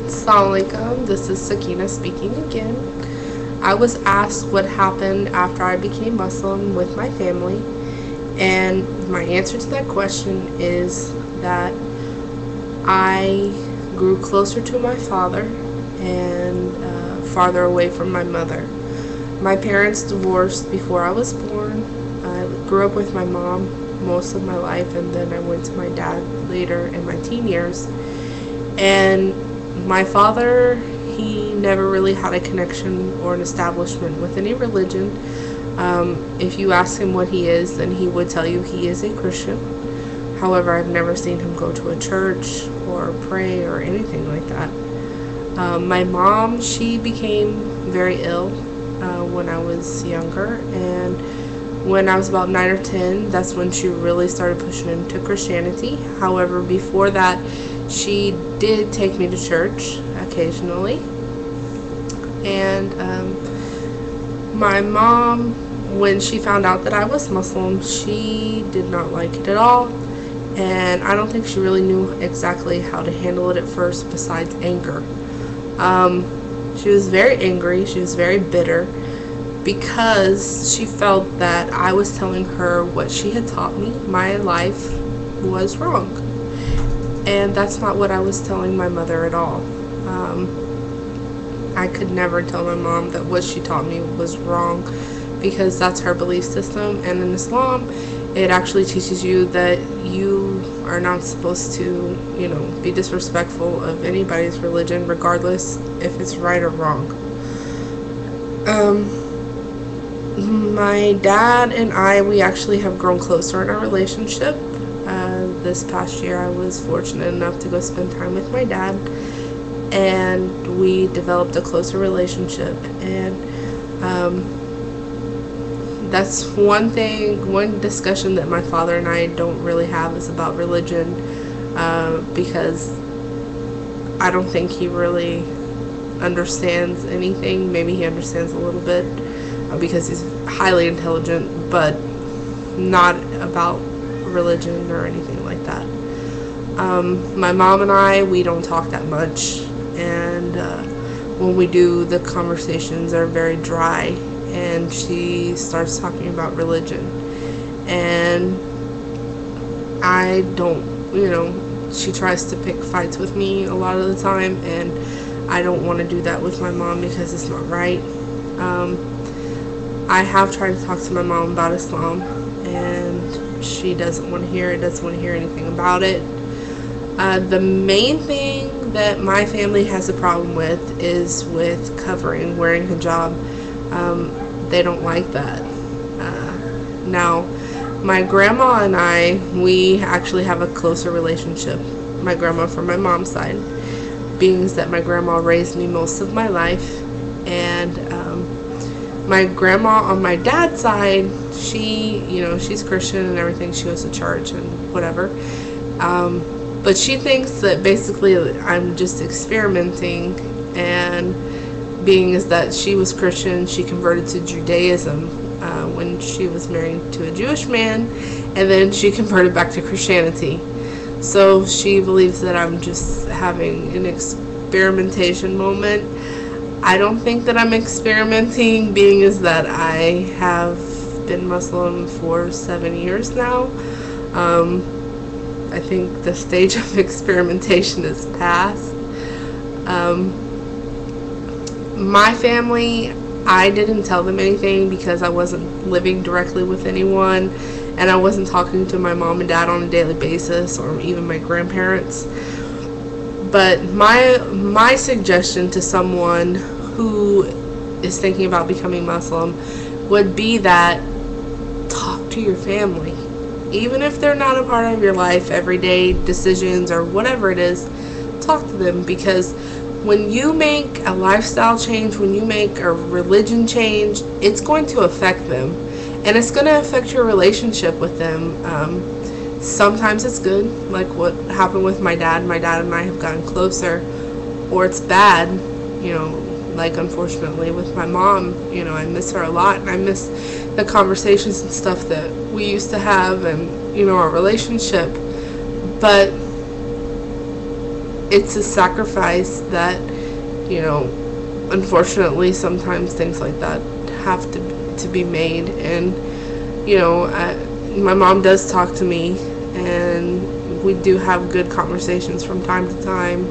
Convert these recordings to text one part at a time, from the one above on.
Assalamu alaikum, this is Sakina speaking again. I was asked what happened after I became Muslim with my family, and my answer to that question is that I grew closer to my father and farther away from my mother. My parents divorced before I was born. I grew up with my mom most of my life, and then I went to my dad later in my teen years. And my father, he never really had a connection or an establishment with any religion. If you ask him what he is, then he would tell you he is a Christian. However, I've never seen him go to a church or pray or anything like that. My mom, she became very ill when I was younger, and when I was about 9 or 10, that's when she really started pushing into Christianity. However, before that, she did take me to church occasionally. And my mom, when she found out that I was Muslim, she did not like it at all. And I don't think she really knew exactly how to handle it at first besides anger. She was very angry, she was very bitter, because she felt that I was telling her what she had taught me, my life was wrong. And that's not what I was telling my mother at all. I could never tell my mom that what she taught me was wrong, because that's her belief system. And in Islam, it actually teaches you that you are not supposed to, be disrespectful of anybody's religion, regardless if it's right or wrong. My dad and I, we actually have grown closer in our relationship. This past year, I was fortunate enough to go spend time with my dad, and we developed a closer relationship. And that's one discussion that my father and I don't really have is about religion, because I don't think he really understands anything. Maybe he understands a little bit because he's highly intelligent, but not about religion or anything like that. My mom and I, we don't talk that much, and when we do, the conversations are very dry, and she starts talking about religion, and I don't, she tries to pick fights with me a lot of the time, and I don't want to do that with my mom because it's not right. I have tried to talk to my mom about Islam, and she doesn't want to hear it, doesn't want to hear anything about it. The main thing that my family has a problem with is with covering, wearing hijab. They don't like that. Now, my grandma and I, we actually have a closer relationship. My grandma from my mom's side, being that my grandma raised me most of my life, and my grandma on my dad's side, she, she's Christian and everything. She goes to church and whatever. But she thinks that basically I'm just experimenting, and being is that she was Christian, she converted to Judaism when she was married to a Jewish man, and then she converted back to Christianity. So she believes that I'm just having an experimentation moment. I don't think that I'm experimenting, being is that I have been Muslim for 7 years now. I think the stage of experimentation is past. My family, I didn't tell them anything because I wasn't living directly with anyone, and I wasn't talking to my mom and dad on a daily basis, or even my grandparents. But my suggestion to someone who is thinking about becoming Muslim would be that talk to your family. Even if they're not a part of your life, everyday decisions or whatever it is, talk to them, because when you make a lifestyle change, when you make a religion change, it's going to affect them, and it's going to affect your relationship with them. Sometimes it's good, like what happened with my dad. My dad and I have gotten closer, or it's bad, like unfortunately with my mom. I miss her a lot, and I miss the conversations and stuff that we used to have, and our relationship. But it's a sacrifice that, you know, unfortunately sometimes things like that have to be made. And, you know, my mom does talk to me, and we do have good conversations from time to time,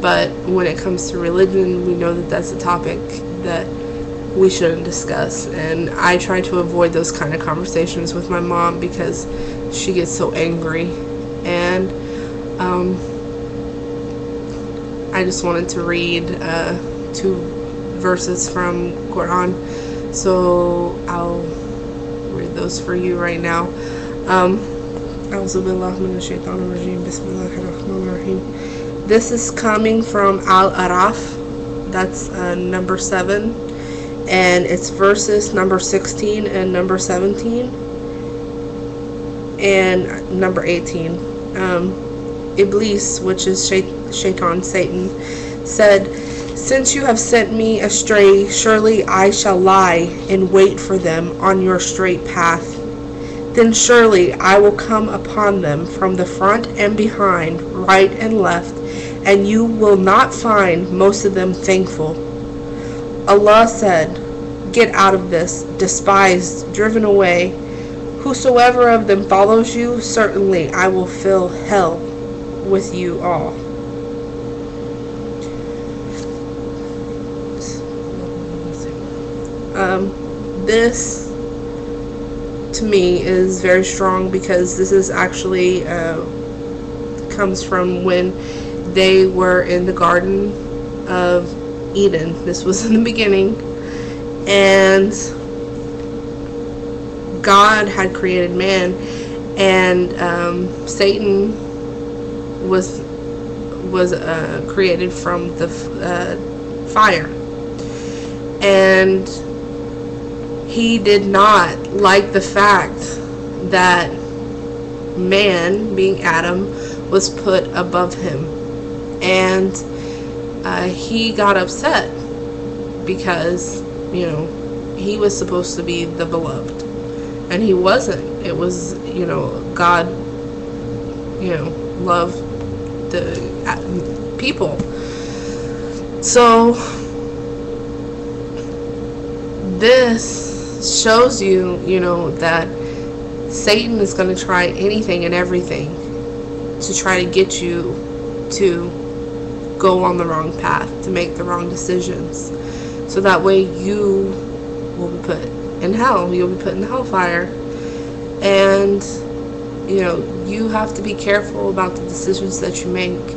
but when it comes to religion, we know that that's a topic that we shouldn't discuss, and I try to avoid those kind of conversations with my mom because she gets so angry. And I just wanted to read 2 verses from Quran, so I'll read those for you right now. This is coming from Al-Araf, that's number 7, and it's verses number 16 and number 17 and number 18. Iblis, which is Shaitan, Satan, said, "Since you have sent me astray, surely I shall lie in wait for them on your straight path. Then surely I will come upon them from the front and behind, right and left, and you will not find most of them thankful." Allah said, "Get out of this, despised, driven away. Whosoever of them follows you, certainly I will fill hell with you all." This to me is very strong, because this is actually comes from when they were in the Garden of Eden. This was in the beginning, and God had created man, and Satan was created from the fire, and he did not like the fact that man, being Adam, was put above him, and he got upset because, you know, he was supposed to be the beloved, and he wasn't. It was, you know, God, you know, loved the people. So this shows you, you know, that Satan is going to try anything and everything to try to get you to go on the wrong path, to make the wrong decisions, so that way you will be put in hell, you'll be put in the hellfire. And, you know, you have to be careful about the decisions that you make.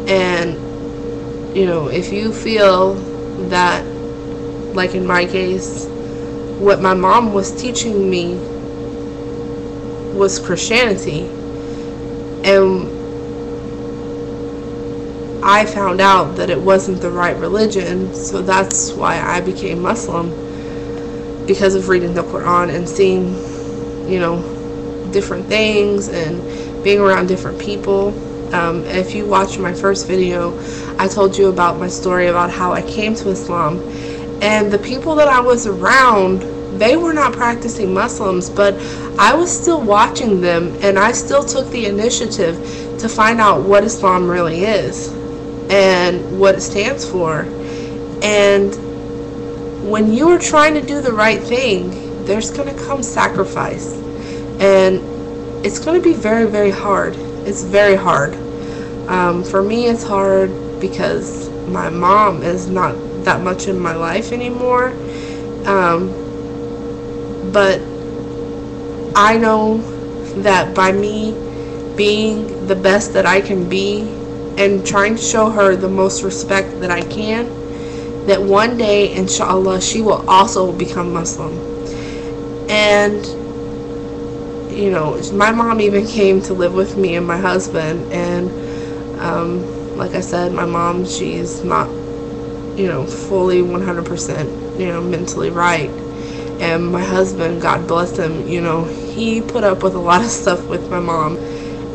And, you know, if you feel that, like in my case, what my mom was teaching me was Christianity, and I found out that it wasn't the right religion, so that's why I became Muslim, because of reading the Quran and seeing, you know, different things and being around different people. If you watched my first video, I told you about my story about how I came to Islam, and the people that I was around, they were not practicing Muslims, but I was still watching them, and I still took the initiative to find out what Islam really is and what it stands for. And when you are trying to do the right thing, there's going to come sacrifice, and it's going to be very, very hard. It's very hard. For me, it's hard because my mom is not that much in my life anymore, but I know that by me being the best that I can be and trying to show her the most respect that I can, that one day, inshallah, she will also become Muslim. And, you know, my mom even came to live with me and my husband, and like I said, my mom, she's not, you know, fully 100%, you know, mentally right. And my husband, God bless him, you know, he put up with a lot of stuff with my mom,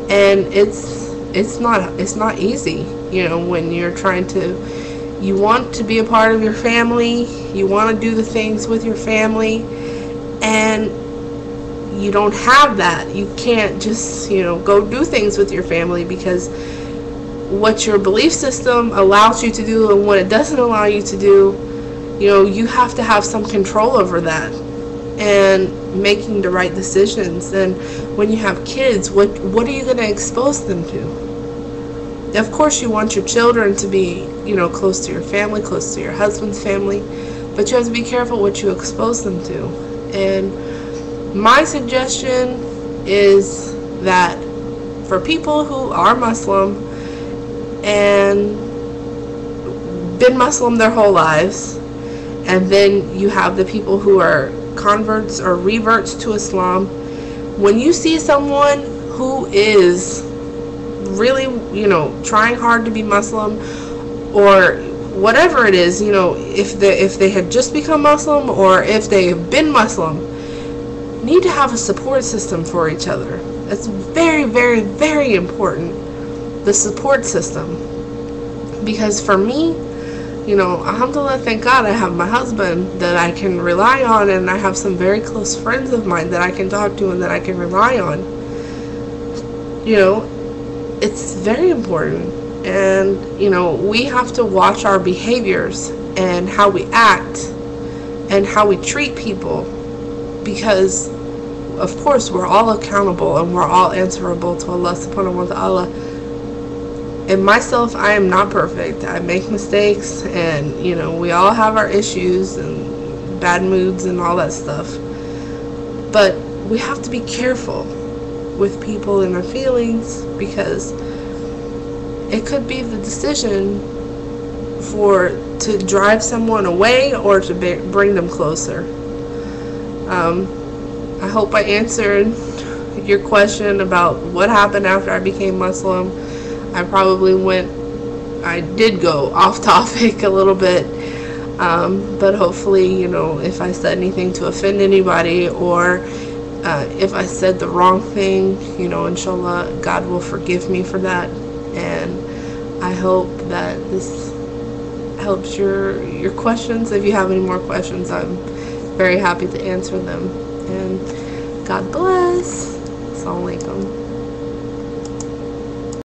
and it's not easy, you know, when you're trying to, you want to be a part of your family, you want to do the things with your family, and you don't have that. You can't just, you know, go do things with your family because what your belief system allows you to do and what it doesn't allow you to do, you have to have some control over that and making the right decisions. And when you have kids, what are you going to expose them to? Of course, you want your children to be, close to your family, close to your husband's family, but you have to be careful what you expose them to. And my suggestion is that for people who are Muslim and been Muslim their whole lives, and then you have the people who are converts or reverts to Islam, when you see someone who is really, trying hard to be Muslim, or whatever it is, if they had just become Muslim or if they have been Muslim, need to have a support system for each other. It's very, very, very important, the support system. Because for me, alhamdulillah, thank God I have my husband that I can rely on, and I have some very close friends of mine that I can talk to and that I can rely on. It's very important. And, we have to watch our behaviors and how we act and how we treat people, because of course we're all accountable and we're all answerable to Allah subhanahu wa ta'ala. And myself, I am not perfect. I make mistakes, and we all have our issues and bad moods and all that stuff. But we have to be careful with people and their feelings, because it could be the decision to drive someone away or to bring them closer. I hope I answered your question about what happened after I became Muslim. I did go off topic a little bit, but hopefully, if I said anything to offend anybody, or if I said the wrong thing, inshallah, God will forgive me for that. And I hope that this helps your questions. If you have any more questions, I'm very happy to answer them. And God bless. Assalamu alaikum.